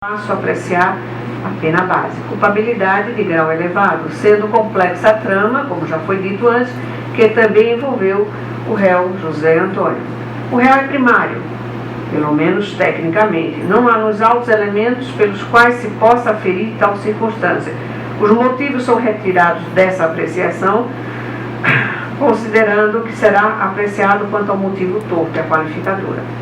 Passo a apreciar a pena base. Culpabilidade de grau elevado, sendo complexa a trama, como já foi dito antes, que também envolveu o réu José Antônio. O réu é primário, pelo menos tecnicamente. Não há nos autos elementos pelos quais se possa aferir tal circunstância. Os motivos são retirados dessa apreciação, considerando que será apreciado quanto ao motivo torto, a qualificadora.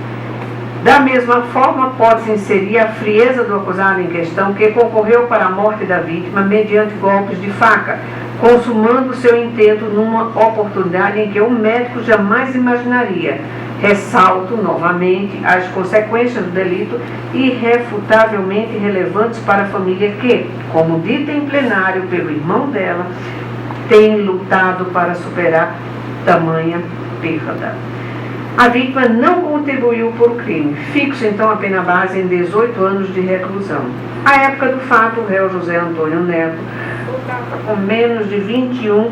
Da mesma forma, pode-se inserir a frieza do acusado em questão, que concorreu para a morte da vítima mediante golpes de faca, consumando seu intento numa oportunidade em que o médico jamais imaginaria. Ressalto novamente as consequências do delito irrefutavelmente relevantes para a família que, como dita em plenário pelo irmão dela, tem lutado para superar tamanha perda. A vítima não contribuiu por crime. Fixo então a pena base em 18 anos de reclusão. À época do fato, o réu José Antônio Neto estava com menos de 21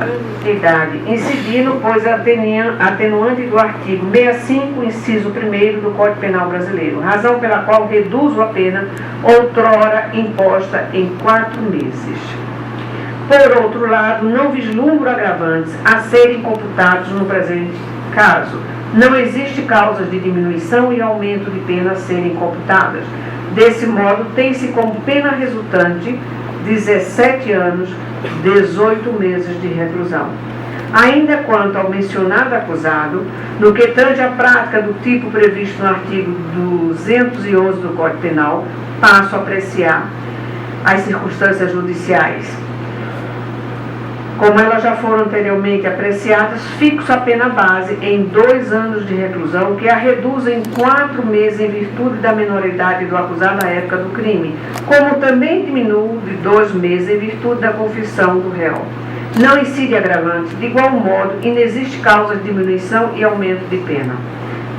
anos de idade, incidindo, pois, a atenuante do artigo 65, inciso 1º do Código Penal Brasileiro, razão pela qual reduzo a pena outrora imposta em 4 meses. Por outro lado, não vislumbro agravantes a serem computados no presente caso. Não existe causas de diminuição e aumento de pena a serem computadas. Desse modo, tem-se como pena resultante 17 anos, 18 meses de reclusão. Ainda quanto ao mencionado acusado, no que tange à prática do tipo previsto no artigo 211 do Código Penal, passo a apreciar as circunstâncias judiciais. Como elas já foram anteriormente apreciadas, fixo a pena base em 2 anos de reclusão, que a reduz em 4 meses em virtude da menoridade do acusado à época do crime, como também diminuo de 2 meses em virtude da confissão do réu. Não incide agravante, de igual modo, inexiste causa de diminuição e aumento de pena.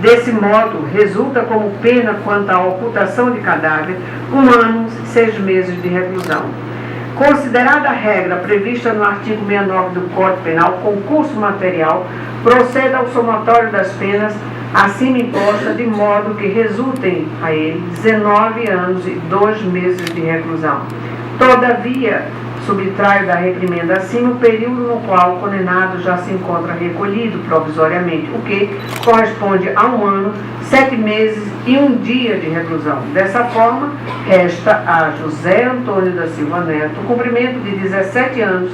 Desse modo, resulta como pena quanto à ocultação de cadáver 1 ano e 6 meses de reclusão. Considerada a regra prevista no artigo 69 do Código Penal, concurso material, proceda ao somatório das penas acima imposta, de modo que resultem a ele 19 anos e 2 meses de reclusão. Todavia, subtraio da reprimenda acima o período no qual o condenado já se encontra recolhido provisoriamente, o que corresponde a 1 ano, 7 meses e 1 dia de reclusão. Dessa forma, resta a José Antônio da Silva Neto o cumprimento de 17 anos,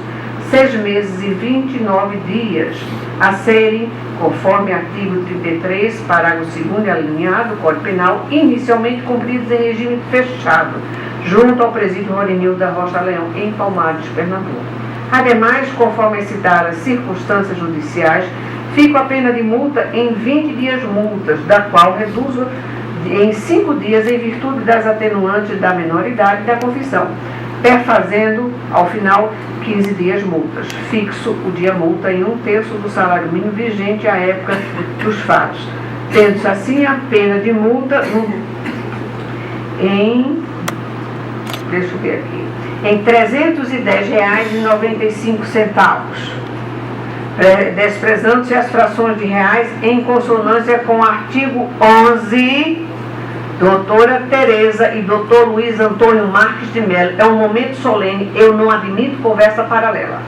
6 meses e 29 dias, a serem, conforme artigo 33, parágrafo 2º alineado do Código Penal, inicialmente cumpridos em regime fechado, junto ao presídio Rorinildo da Rocha Leão, em Palmares, Pernambuco. Ademais, conforme citadas circunstâncias judiciais, fico a pena de multa em 20 dias multas, da qual reduzo em 5 dias em virtude das atenuantes da menoridade e da confissão, perfazendo, ao final, 15 dias multas. Fixo o dia multa em 1/3 do salário mínimo vigente à época dos fatos, tendo-se assim a pena de multa em R$ 310,95, desprezando-se as frações de reais em consonância com o artigo 11, doutora Tereza e doutor Luiz Antônio Marques de Mello. É um momento solene, eu não admito conversa paralela.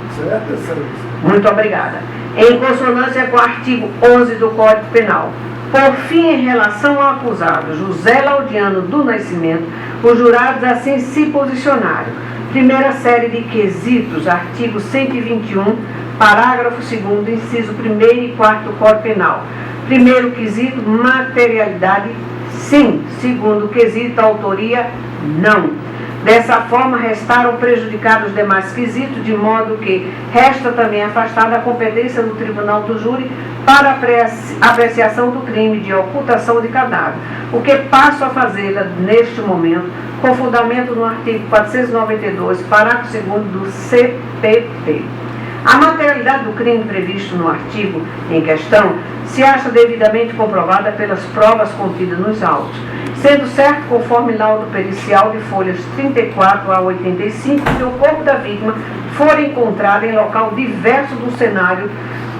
Muito obrigada. Em consonância com o artigo 11 do Código Penal. Por fim, em relação ao acusado José Laudiano do Nascimento, os jurados assim se posicionaram. Primeira série de quesitos, artigo 121, parágrafo 2º, inciso 1º e 4º do Código Penal. Primeiro quesito, materialidade, sim. Segundo quesito, autoria, não. Dessa forma, restaram prejudicados os demais quesitos, de modo que resta também afastada a competência do Tribunal do Júri para apreciação do crime de ocultação de cadáver, o que passo a fazer neste momento, com fundamento no artigo 492, parágrafo 2º do CPP. A materialidade do crime previsto no artigo em questão se acha devidamente comprovada pelas provas contidas nos autos, sendo certo, conforme laudo pericial de folhas 34 a 85, que o corpo da vítima for encontrado em local diverso do cenário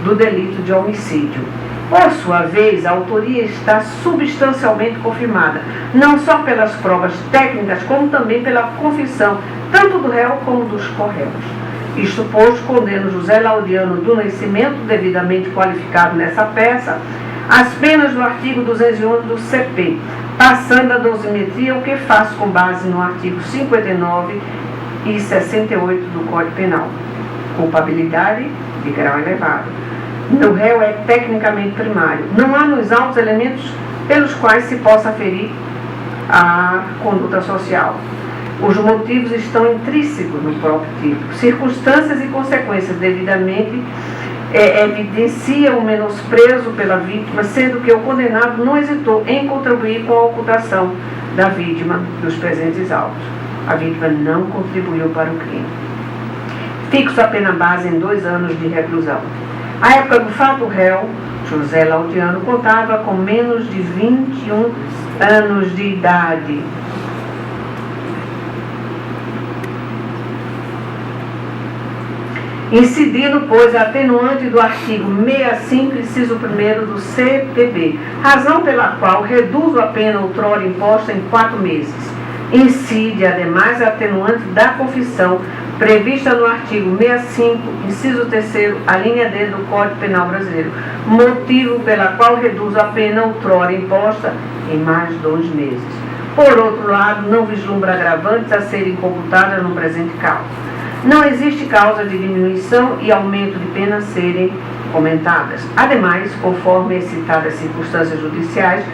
do delito de homicídio. Por sua vez, a autoria está substancialmente confirmada, não só pelas provas técnicas, como também pela confissão, tanto do réu como dos corréus. Isto posto, condeno José Laudiano do Nascimento, devidamente qualificado nessa peça, as penas do artigo 211 do CP, passando a dosimetria, o que faço com base no artigo 59 e 68 do Código Penal. Culpabilidade de grau elevado. O réu é tecnicamente primário. Não há nos autos elementos pelos quais se possa aferir a conduta social. Os motivos estão intrínsecos no próprio título. Circunstâncias e consequências devidamente evidenciam o menosprezo pela vítima, sendo que o condenado não hesitou em contribuir com a ocultação da vítima dos presentes autos. A vítima não contribuiu para o crime. Fixo a pena base em 2 anos de reclusão. À época do fato, o réu, José Laudiano, contava com menos de 21 anos de idade. Incidindo, pois, a atenuante do artigo 65, inciso 1º do CPB, razão pela qual reduzo a pena outrora imposta em 4 meses. Incide, ademais, a atenuante da confissão, prevista no artigo 65, inciso 3º, a linha D do Código Penal Brasileiro, motivo pela qual reduzo a pena outrora imposta em mais 2 meses. Por outro lado, não vislumbra agravantes a serem computadas no presente cálculo. Não existe causa de diminuição e aumento de pena a serem comentadas. Ademais, conforme as citadas circunstâncias judiciais,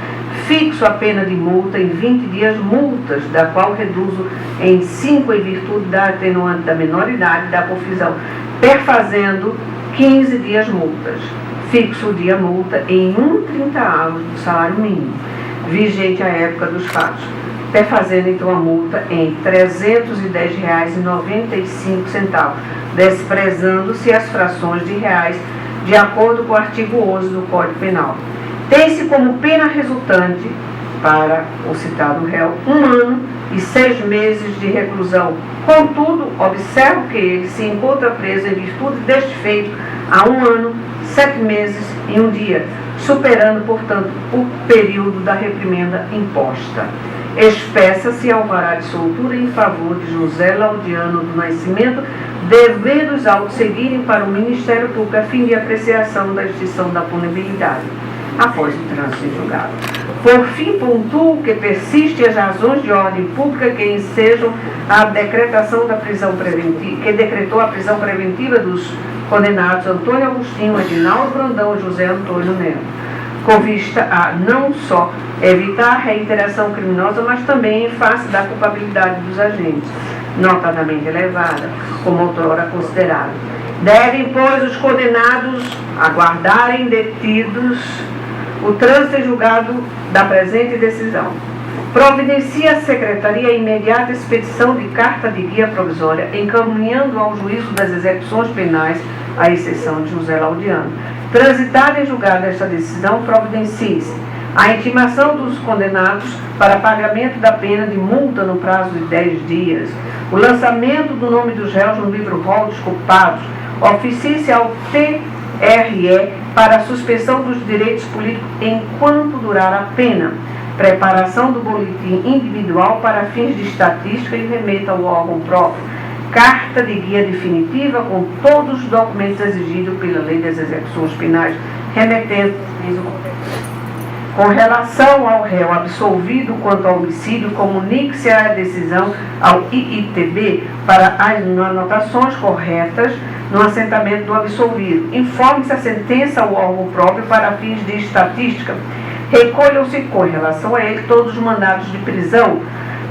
fixo a pena de multa em 20 dias multas, da qual reduzo em 5 em virtude da atenuante da menoridade da confissão, perfazendo 15 dias multas. Fixo o dia multa em 1/30 do salário mínimo, vigente à época dos fatos, perfazendo então a multa em R$ 310,95, desprezando-se as frações de reais, de acordo com o artigo 11 do Código Penal. Tem-se como pena resultante para o citado réu 1 ano e 6 meses de reclusão. Contudo, observo que ele se encontra preso em virtude deste feito há 1 ano, 7 meses e 1 dia, superando, portanto, o período da reprimenda imposta. Expressa-se alvará de soltura em favor de José Laudiano do Nascimento, devendo os autos seguirem para o Ministério Público a fim de apreciação da extinção da punibilidade, após o trânsito em julgado. Por fim, pontuo que persistem as razões de ordem pública que ensejam a decretação da prisão preventiva, que decretou a prisão preventiva dos condenados Antônio Agostinho, Edinaldo Brandão e José Antônio Neto, com vista a não só evitar a reiteração criminosa, mas também em face da culpabilidade dos agentes, notadamente elevada, como outrora considerado. Devem, pois, os condenados aguardarem detidos o trânsito em julgado da presente decisão. Providencia a Secretaria a imediata expedição de carta de guia provisória, encaminhando ao juízo das execuções penais, à exceção de José Laudiano. Transitada em julgado esta decisão, providencie-se a intimação dos condenados para pagamento da pena de multa no prazo de 10 dias, o lançamento do nome dos réus no livro-rol dos culpados, oficie-se ao TRE para a suspensão dos direitos políticos enquanto durar a pena, preparação do boletim individual para fins de estatística e remeta ao órgão próprio, carta de guia definitiva com todos os documentos exigidos pela Lei das Execuções Penais, remetendo com relação ao réu absolvido quanto ao homicídio, comunique-se a decisão ao IITB para as anotações corretas no assentamento do absolvido. Informe-se a sentença ao órgão próprio para fins de estatística. Recolham-se com relação a ele todos os mandados de prisão,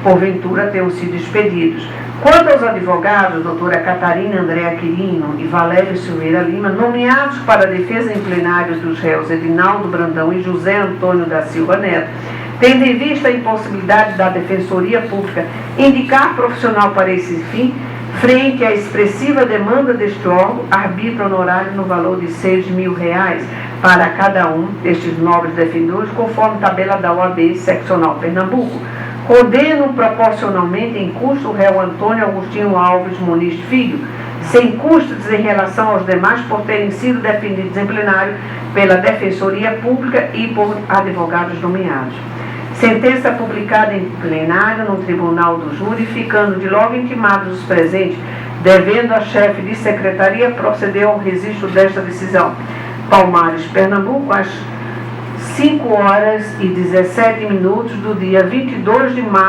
porventura tenham sido expedidos. Quanto aos advogados, doutora Catarina Andréa Quirino e Valério Silveira Lima, nomeados para a defesa em plenário dos réus Edinaldo Brandão e José Antônio da Silva Neto, tendo em vista a impossibilidade da Defensoria Pública indicar profissional para esse fim, frente à expressiva demanda deste órgão, arbitra honorário no valor de R$ 6.000 para cada um destes nobres defensores, conforme tabela da OAB seccional Pernambuco, Condeno proporcionalmente em custo o réu Antônio Agostinho Alves Muniz Filho, sem custos em relação aos demais por terem sido defendidos em plenário pela Defensoria Pública e por advogados nomeados. Sentença publicada em plenário no Tribunal do Júri, ficando de logo intimados os presentes, devendo a chefe de secretaria proceder ao registro desta decisão. Palmares, Pernambuco, às 5h17 do dia 22 de março.